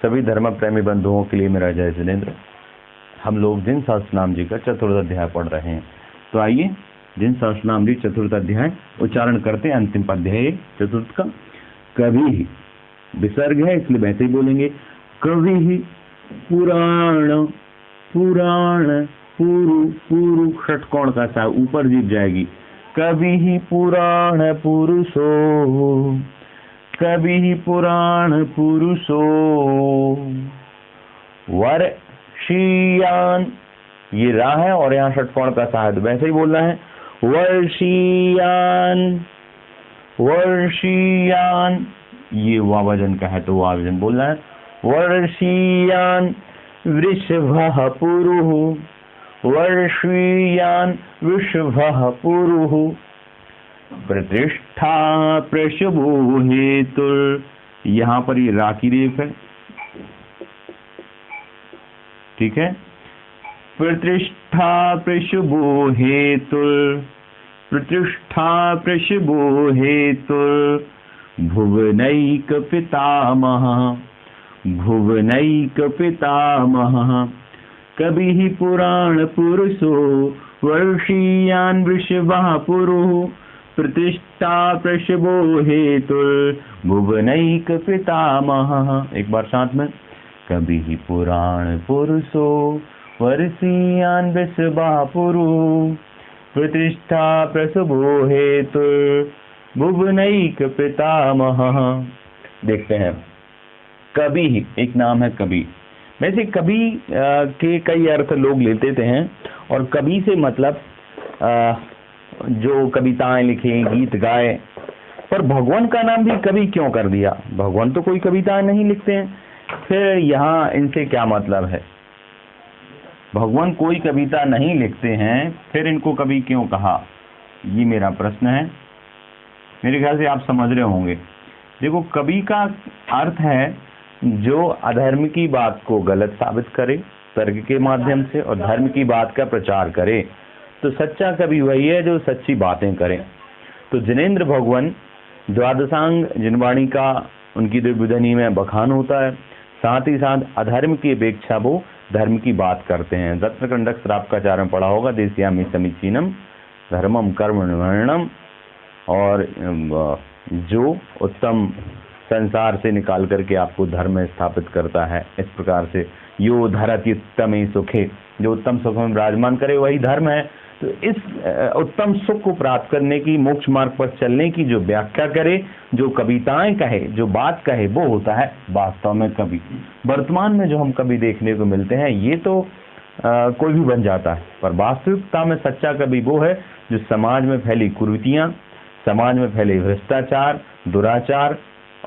सभी धर्म प्रेमी बंधुओं के लिए मेरा जय जिनेन्द्र। हम लोग जिन सहस्रनाम जी का चतुर्थ अध्याय पढ़ रहे हैं, तो आइए जिन सहस्रनाम जी चतुर्थ अध्याय उच्चारण करते हैं। अंतिम पद है चतुर्थ का कभी ही, विसर्ग है इसलिए वैसे ही बोलेंगे। कभी ही पुराण पुराण पुरु पुरु षटकोण का सा ऊपर जीत जाएगी। कभी ही पुराण पुरुषो, कभी ही पुराण पुरुषो वर्षीयान, ये रा है और यहाँ षटकोण का सा है, वैसे ही बोलना है। वर्षीयान वर्षीयान, ये वावजन का है तो वावजन बोलना है। वर्षीयान वृषभः पुरुः, वर्षीयान वृषभः पुरुः प्रतिष्ठा प्रशुभो हेतुर, यहाँ पर ये रा की रेफ है, ठीक है। प्रतिष्ठा प्रशुभो हेतुर, प्रतिष्ठा प्रशुभो हेतुर भुवनैक पितामहः, भुवनैक पितामहः कभी ही पुराण पुरुषो वर्षीयान वृषभः पुरुः प्रतिष्ठा प्रशुभो हेतुर भुवनैक पितामहः। एक बार साथ में, कभी ही पुराण पुरुषो वर्षीयान वृषभः पुरुः प्रतिष्ठा प्रशुभो हेतुर भुवनैक पितामहः। देखते हैं, कभी ही एक नाम है कभी। वैसे कभी के कई अर्थ लोग लेते हैं, और कभी से मतलब जो कविताएं लिखे, गीत गाए। पर भगवान का नाम भी कभी क्यों कर दिया? भगवान तो कोई कविताएं नहीं लिखते हैं, फिर यहाँ इनसे क्या मतलब है? भगवान कोई कविता नहीं लिखते हैं, फिर इनको कभी क्यों कहा? ये मेरा प्रश्न है। मेरे ख्याल से आप समझ रहे होंगे। देखो, कवि का अर्थ है जो अधर्म की बात को गलत साबित करे तर्क के माध्यम से और धर्म की बात का प्रचार करे। तो सच्चा कवि वही है जो सच्ची बातें करे। तो जिनेन्द्र भगवान द्वादशांग जिनवाणी का उनकी दिव्यधनी में बखान होता है, साथ ही साथ अधर्म की अपेक्षा वो धर्म की बात करते हैं। दत्त कंडक श्राप का चारण पढ़ा होगा, देस्यामि समीचीनम धर्मम कर्म वर्णम, और जो उत्तम संसार से निकाल करके आपको धर्म में स्थापित करता है। इस प्रकार से यो धरति उत्तमे सुखे, जो उत्तम सुख में विराजमान करे वही धर्म है। तो इस उत्तम सुख को प्राप्त करने की, मोक्ष मार्ग पर चलने की जो व्याख्या करे, जो कविताएं कहे, जो बात कहे, वो होता है वास्तव में कवि। वर्तमान में जो हम कवि देखने को मिलते हैं, ये तो कोई भी बन जाता है, पर वास्तविकता में सच्चा कवि वो है जो समाज में फैली कुरीतियां, समाज में फैले भ्रष्टाचार, दुराचार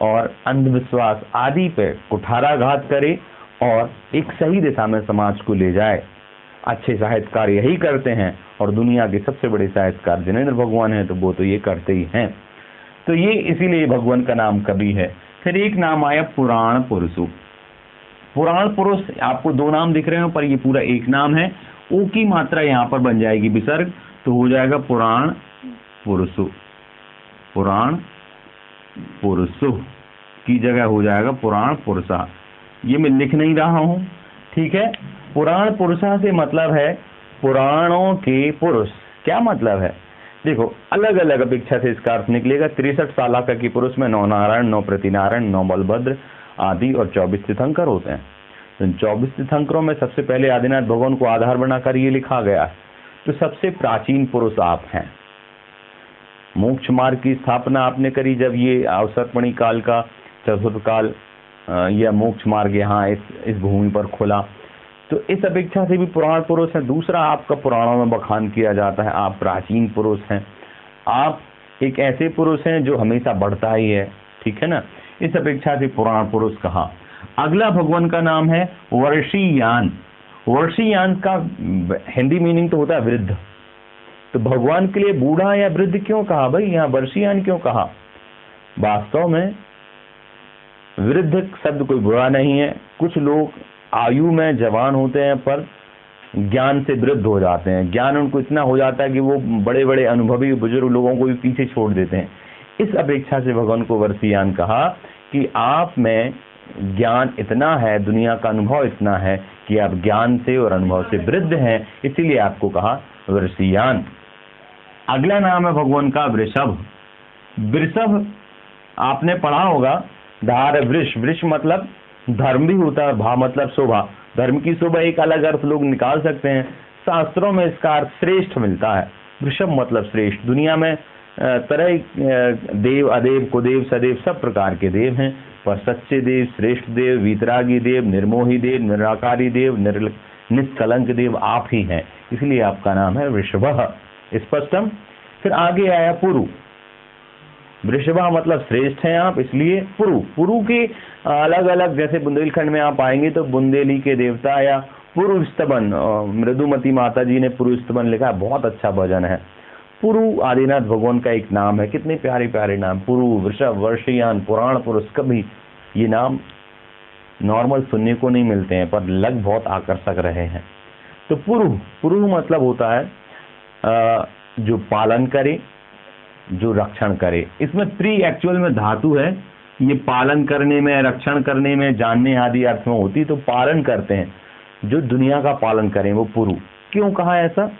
और अंधविश्वास आदि पे कुठाराघात करे और एक सही दिशा में समाज को ले जाए। अच्छे साहित्यकार यही करते हैं, और दुनिया के सबसे बड़े साहित्यकार जिनेन्द्र भगवान हैं, तो वो तो ये करते ही हैं। तो ये इसीलिए भगवान का नाम कवि है। फिर एक नाम आया पुराण पुरुषु। पुराण पुरुष, आपको दो नाम दिख रहे हो, पर ये पूरा एक नाम है। ऊ की मात्रा यहाँ पर बन जाएगी विसर्ग, तो हो जाएगा पुराण पुरुषु। पुराण पुरुषु की जगह हो जाएगा पुराण पुरुषा। ये मैं लिख नहीं रहा हूं, ठीक है। पुराण पुरुषा से मतलब है पुराणों के पुरुष। क्या मतलब है? देखो, अलग अलग अपेक्षा से इसका अर्थ निकलेगा। 63 सालाका के पुरुष में 9 नारायण, 9 प्रतिनारायण, 9 बलभद्र आदि और 24 तीर्थंकर होते हैं। तो 24 तीर्थंकरों में सबसे पहले आदिनाथ भगवान को आधार बनाकर ये लिखा गया है। तो सबसे प्राचीन पुरुष आप हैं। मोक्ष मार्ग की स्थापना आपने करी जब ये अवसरपणी काल का चतुर्थ काल या मोक्ष मार्ग यहाँ इस भूमि पर खुला, तो इस अपेक्षा से भी पुराण पुरुष है। दूसरा, आपका पुराणों में बखान किया जाता है, आप प्राचीन पुरुष हैं, आप एक ऐसे पुरुष हैं जो हमेशा बढ़ता ही है, ठीक है ना। इस अपेक्षा से पुराण पुरुष कहा। अगला भगवान का नाम है वर्षीयान। वर्षीयान का हिंदी मीनिंग तो होता है वृद्ध। तो भगवान के लिए बूढ़ा या वृद्ध क्यों कहा भाई? यहाँ वर्षीयान क्यों कहा? वास्तव में वृद्ध शब्द कोई बुरा नहीं है। कुछ लोग आयु में जवान होते हैं पर ज्ञान से वृद्ध हो जाते हैं। ज्ञान उनको इतना हो जाता है कि वो बड़े बड़े अनुभवी बुजुर्ग लोगों को भी पीछे छोड़ देते हैं। इस अपेक्षा से भगवान को वर्षीयान कहा कि आप में ज्ञान इतना है, दुनिया का अनुभव इतना है कि आप ज्ञान से और अनुभव से वृद्ध हैं, इसीलिए आपको कहा वृषियान। अगला नाम है भगवान का वृषभ। वृषभ आपने पढ़ा होगा, धार वृष, वृष मतलब धर्म भी होता है, भा मतलब शोभा, धर्म की शोभा एक अलग अर्थ लोग निकाल सकते हैं। शास्त्रों में इसका अर्थ श्रेष्ठ मिलता है। वृषभ मतलब श्रेष्ठ। दुनिया में तरह देव, अदेव, कुदेव, सदेव सब प्रकार के देव हैं, पर सच्चे देव, श्रेष्ठ देव, वीतरागी देव, निर्मोही देव, निराकारी देव, निष्कलंक देव आप ही हैं, इसलिए आपका नाम है वृषभ। स्पष्टम। फिर आगे आया पुरु। वृषभा मतलब श्रेष्ठ हैं आप, इसलिए पुरु। पुरु के अलग अलग, जैसे बुंदेलखंड में आप आएंगे तो बुंदेली के देवता या पुरु स्तवन, मृदुमती माता जी ने पुरु स्तवन लिखा, बहुत अच्छा भजन है। पुरु आदिनाथ भगवान का एक नाम है। कितने प्यारे प्यारे नाम, पुरु, वृषभ, वर्षियान, पुराण पुरुष, कभी ये नाम नॉर्मल सुनने को नहीं मिलते हैं, पर लग बहुत आकर्षक रहे हैं। तो पुरु, पुरु मतलब होता है जो पालन करे, जो रक्षण करे। इसमें प्री एक्चुअल में धातु है, ये पालन करने में, रक्षण करने में, जानने आदि अर्थ में होती, तो पालन करते हैं, जो दुनिया का पालन करें वो पुरु। क्यों कहा ऐसा?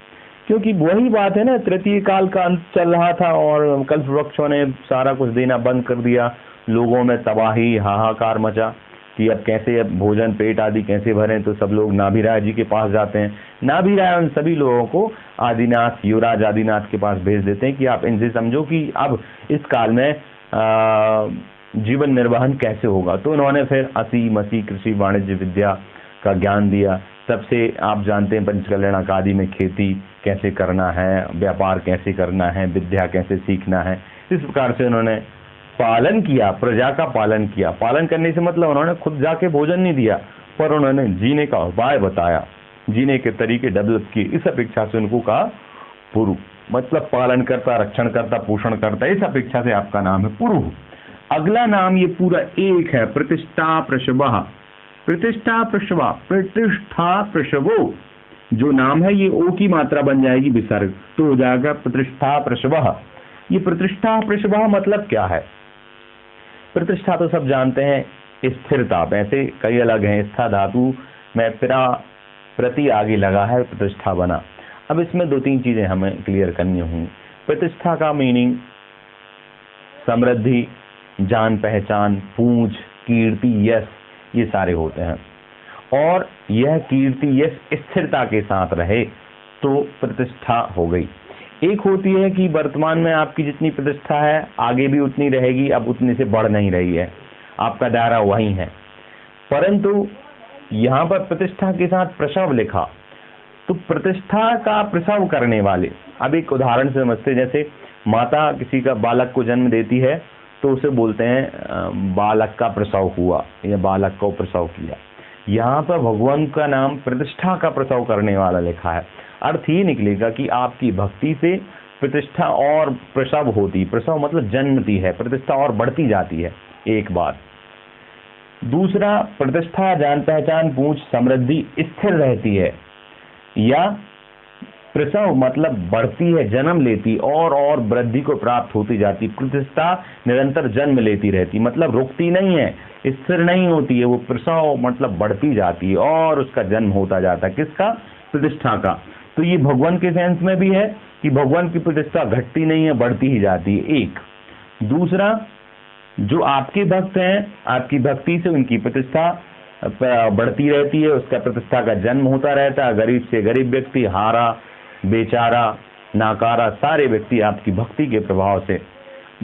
क्योंकि वही बात है ना, तृतीय काल का अंत चल रहा था और कल्प वृक्षों ने सारा कुछ देना बंद कर दिया, लोगों में तबाही हाहाकार मचा कि अब कैसे, अब भोजन पेट आदि कैसे भरें, तो सब लोग नाभिराय जी के पास जाते हैं। नाभिराय उन सभी लोगों को आदिनाथ, युवराज आदिनाथ के पास भेज देते हैं कि आप इनसे समझो कि अब इस काल में जीवन निर्वहन कैसे होगा। तो उन्होंने फिर असी मसी कृषि वाणिज्य विद्या का ज्ञान दिया। सबसे आप जानते हैं पंचकल्याणक आदि में खेती कैसे करना है, व्यापार कैसे करना है, विद्या कैसे सीखना है, इस प्रकार से उन्होंने पालन किया, प्रजा का पालन किया। पालन करने से मतलब उन्होंने खुद जाके भोजन नहीं दिया, पर उन्होंने जीने का उपाय बताया, जीने के तरीके डेवलप किए। इस अपेक्षा से उनको कहा पुरु, मतलब पालन करता, रक्षण करता, पोषण करता। इस अपेक्षा से आपका नाम है पुरु। अगला नाम ये पूरा एक है, प्रतिष्ठा प्रशव। प्रतिष्ठा प्रशव, प्रतिष्ठा प्रशवो जो नाम है, ये ओ की मात्रा बन जाएगी विसर्ग, तो हो जाएगा प्रतिष्ठा प्रशव। ये प्रतिष्ठा प्रशव मतलब क्या है? प्रतिष्ठा तो सब जानते हैं, स्थिरता, वैसे कई अलग हैं। स्था धातु में प्रा प्रति आगे लगा है, प्रतिष्ठा बना। अब इसमें दो तीन चीजें हमें क्लियर करनी होंगी। प्रतिष्ठा का मीनिंग समृद्धि, जान पहचान, पूंछ, कीर्ति, यश, ये सारे होते हैं। और यह कीर्ति यश स्थिरता के साथ रहे तो प्रतिष्ठा हो गई। एक होती है कि वर्तमान में आपकी जितनी प्रतिष्ठा है आगे भी उतनी रहेगी, अब उतने से बढ़ नहीं रही है, आपका दायरा वही है। परंतु यहाँ पर प्रतिष्ठा के साथ प्रसव लिखा, तो प्रतिष्ठा का प्रसव करने वाले। अब एक उदाहरण से समझते, जैसे माता किसी का बालक को जन्म देती है तो उसे बोलते हैं बालक का प्रसव हुआ या बालक को प्रसव किया। यहाँ पर भगवान का नाम प्रतिष्ठा का प्रसव करने वाला लिखा है। अर्थ ये निकलेगा कि आपकी भक्ति से प्रतिष्ठा और प्रसव होती, प्रसव मतलब जन्मती है, प्रतिष्ठा और बढ़ती जाती है, एक बात। दूसरा, प्रतिष्ठा, जान पहचान, पूंछ, समृद्धि स्थिर रहती है, या प्रसव मतलब बढ़ती है, जन्म लेती और वृद्धि को प्राप्त होती जाती। प्रतिष्ठा निरंतर जन्म लेती रहती, मतलब रुकती नहीं है, स्थिर नहीं होती है। वो प्रसव मतलब बढ़ती जाती है और उसका जन्म होता जाता है। किसका? प्रतिष्ठा का। तो ये भगवान के सेंस में भी है कि भगवान की प्रतिष्ठा घटती नहीं है, बढ़ती ही जाती है, एक। दूसरा, जो आपके भक्त हैं, आपकी भक्ति से उनकी प्रतिष्ठा बढ़ती रहती है, उसका प्रतिष्ठा का जन्म होता रहता है। गरीब से गरीब व्यक्ति, हारा, बेचारा, नाकारा, सारे व्यक्ति आपकी भक्ति के प्रभाव से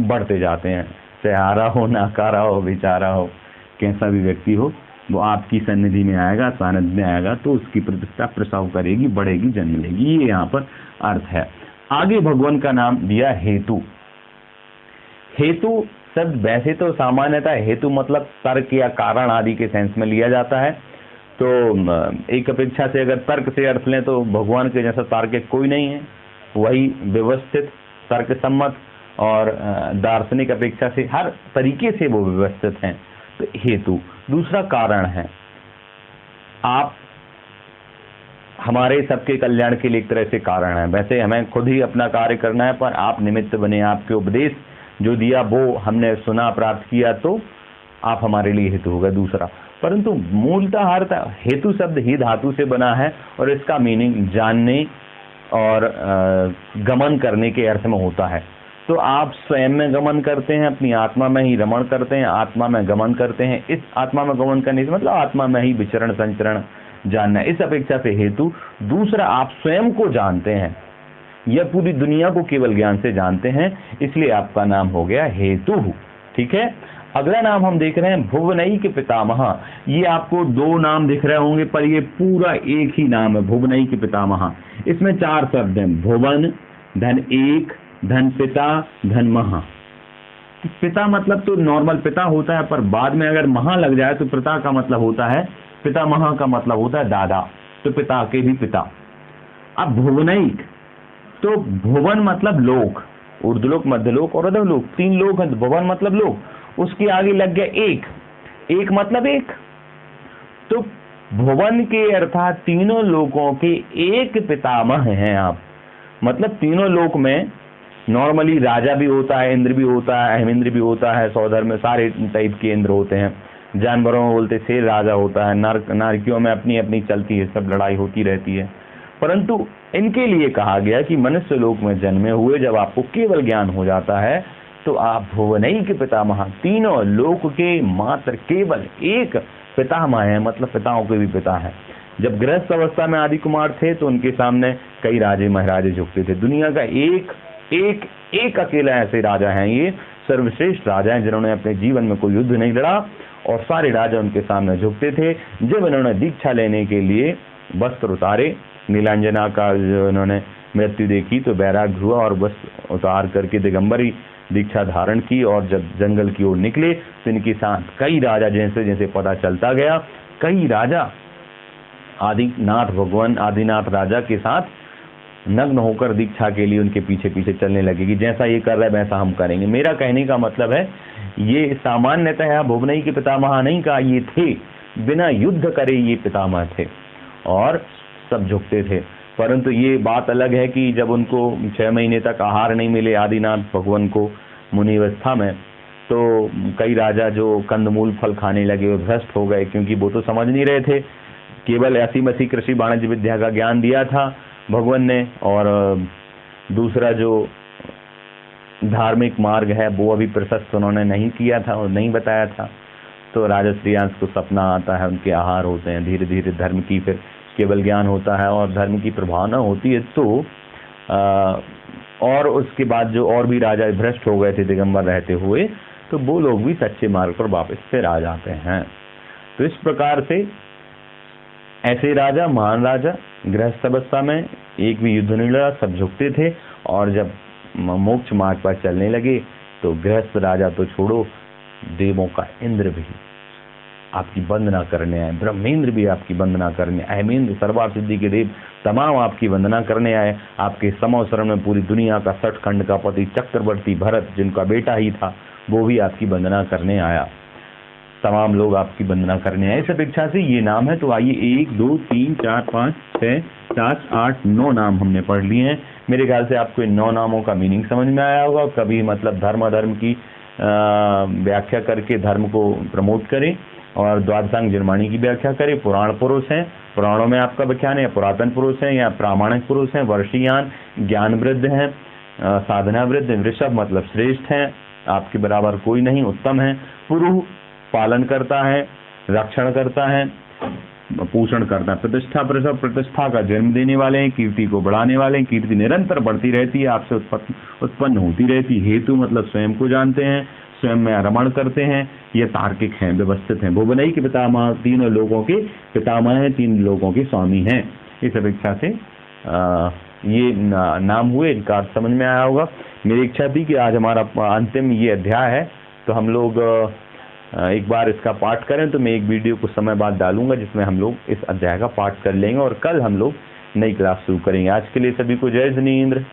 बढ़ते जाते हैं। सहारा हो, नाकारा हो, बेचारा हो, कैसा भी व्यक्ति हो, वो आपकी सन्निधि में आएगा, सानिध्य में आएगा तो उसकी प्रतिष्ठा प्रसव करेगी, बढ़ेगी, जन्म लेगी। ये यहाँ पर अर्थ है। आगे भगवान का नाम दिया हेतु। हेतु शब्द वैसे तो सामान्यतः हेतु मतलब तर्क या कारण आदि के सेंस में लिया जाता है। तो एक अपेक्षा से अगर तर्क से अर्थ लें तो भगवान के जैसा तार्किक कोई नहीं है, वही व्यवस्थित, तर्क सम्मत और दार्शनिक अपेक्षा से हर तरीके से वो व्यवस्थित हैं। तो हेतु। दूसरा कारण है, आप हमारे सबके कल्याण के लिए एक तरह से कारण है। वैसे हमें खुद ही अपना कार्य करना है, पर आप निमित्त बने, आपके उपदेश जो दिया वो हमने सुना, प्राप्त किया, तो आप हमारे लिए हेतु हो गए दूसरा। परंतु मूलतः अर्थ हेतु शब्द ही धातु से बना है और इसका मीनिंग जानने और गमन करने के अर्थ में होता है। तो आप स्वयं में गमन करते हैं, अपनी आत्मा में ही रमण करते हैं, आत्मा में गमन करते हैं। इस आत्मा में गमन करने से मतलब आत्मा में ही विचरण संचरण जानना, इस अपेक्षा से हेतु। दूसरा, आप स्वयं को जानते हैं या पूरी दुनिया को केवल ज्ञान से जानते हैं, इसलिए आपका नाम हो गया हेतु। ठीक है। अगला नाम हम देख रहे हैं भुवनई के पितामह। ये आपको दो नाम दिख रहे होंगे पर ये पूरा एक ही नाम है, भुवनई के पितामह। इसमें 4 शब्द हैं, भुवन, धन एक, धन पिता, धन महा। पिता मतलब तो नॉर्मल पिता होता है, पर बाद में अगर महा लग जाए तो पिता का मतलब होता है, पिता महा का मतलब होता है दादा, तो पिता के भी पिता। अब भुवनैक, तो भुवन मतलब लोक, ऊर्ध्वलोक, मध्यलोक और अधोलोक, 3 लोक हैं। भुवन मतलब लोक, उसके आगे लग गया एक, एक मतलब एक। तो भुवन के अर्थात तीनों लोकों के एक पितामह हैं आप। मतलब तीनों लोक में नॉर्मली राजा भी होता है, इंद्र भी होता है, अहमिंद्र भी होता है, सौधर में सारे टाइप के इंद्र होते हैं। जानवरों में बोलते शेर राजा होता है, नारकियों में अपनी अपनी चलती है, सब लड़ाई होती रहती है। परंतु इनके लिए कहा गया कि मनुष्य लोक में जन्मे हुए जब आपको केवल ज्ञान हो जाता है तो आप भुवनई के पितामह, तीनों लोक के मात्र केवल एक पितामह है, मतलब पिताओं के भी पिता है। जब गृहस्थ अवस्था में आदि कुमार थे तो उनके सामने कई राजे महाराजे झुकते थे। दुनिया का एक अकेला ऐसे राजा हैं, ये सर्वश्रेष्ठ राजा हैं जिन्होंने अपने जीवन में कोई युद्ध नहीं लड़ा और सारे राजा उनके सामने झुकते थे। जब इन्होंने दीक्षा लेने के लिए वस्त्र उतारे, नीलांजना का जो इन्होंने मृत्यु देखी तो वैराग्य हुआ और वस्त्र उतार करके दिगंबरी दीक्षा धारण की और जब जंगल की ओर निकले तो इनके साथ कई राजा, जैसे जैसे पता चलता गया, कई राजा आदिनाथ भगवान आदिनाथ राजा के साथ नग्न होकर दीक्षा के लिए उनके पीछे पीछे चलने लगे कि जैसा ये कर रहा है वैसा हम करेंगे। मेरा कहने का मतलब है ये सामान्यतः भुवनई के पितामह नहीं कहा, ये थे बिना युद्ध करे ये पितामह थे और सब झुकते थे। परंतु ये बात अलग है कि जब उनको 6 महीने तक आहार नहीं मिले आदिनाथ भगवान को मुनि अवस्था में, तो कई राजा जो कंदमूल फल खाने लगे वो भ्रष्ट हो गए, क्योंकि वो तो समझ नहीं रहे थे। केवल ऐसी मसी कृषि वाणिज्य विद्या का ज्ञान दिया था भगवान ने, और दूसरा जो धार्मिक मार्ग है वो अभी प्रशस्त उन्होंने नहीं किया था और नहीं बताया था। तो राजा श्रेयांश को सपना आता है, उनके आहार होते हैं, धीरे धीरे धर्म की फिर केवल ज्ञान होता है और धर्म की प्रभावना होती है। तो और उसके बाद जो और भी राजा भ्रष्ट हो गए थे दिगंबर रहते हुए, तो वो लोग भी सच्चे मार्ग पर वापस फिर आ जाते हैं। तो इस प्रकार से ऐसे राजा, महान राजा गृहस्थ अवस्था में एक भी युद्ध नहीं लड़ा, सब झुकते थे। और जब मोक्ष मार्ग पर चलने लगे तो गृहस्थ राजा तो छोड़ो, देवों का इंद्र भी आपकी वंदना करने आए, ब्रह्मेंद्र भी आपकी वंदना करने, अहमेंद्र सर्वार्थ सिद्धि के देव तमाम आपकी वंदना करने आए। आपके समवसरण में पूरी दुनिया का 60 खंड का पति चक्रवर्ती भरत, जिनका बेटा ही था, वो भी आपकी वंदना करने आया। तमाम लोग आपकी वंदना करने आए। इस अपेक्षा से ये नाम है। तो आइए 1 2 3 4 5 6 7 8 9 नाम हमने पढ़ लिए हैं। मेरे ख्याल से आपको इन 9 नामों का मीनिंग समझ में आया होगा। कभी मतलब धर्म अधर्म की व्याख्या करके धर्म को प्रमोट करें और द्वादशांग निर्माणी की व्याख्या करें। पुराण पुरुष हैं, पुराणों में आपका व्याख्यान है, पुरातन पुरुष हैं या प्रामाणिक पुरुष हैं, वर्षीयान ज्ञान वृद्ध हैं, साधना वृद्ध, वृषभ मतलब श्रेष्ठ हैं, आपके बराबर कोई नहीं, उत्तम है। पुरुष पालन करता है, रक्षण करता है, पोषण करता है। प्रतिष्ठा वृषभ प्रतिष्ठा का जन्म देने वाले हैं, कीर्ति को बढ़ाने वाले हैं, कीर्ति निरंतर बढ़ती रहती है, आपसे उत्पन्न होती रहती है। हेतु मतलब स्वयं को जानते हैं, स्वयं में रमण करते हैं, ये तार्किक हैं, व्यवस्थित हैं। भुवनई के पितामह तीनों लोगों के पितामह हैं, 3 लोगों के स्वामी हैं। इस अपेक्षा से ये नाम हुए, इनका अर्थ समझ में आया होगा। मेरी इच्छा थी कि आज हमारा अंतिम ये अध्याय है, तो हम लोग एक बार इसका पाठ करें। तो मैं एक वीडियो कुछ समय बाद डालूंगा जिसमें हम लोग इस अध्याय का पाठ कर लेंगे और कल हम लोग नई क्लास शुरू करेंगे। आज के लिए सभी को जय जिनेंद्र।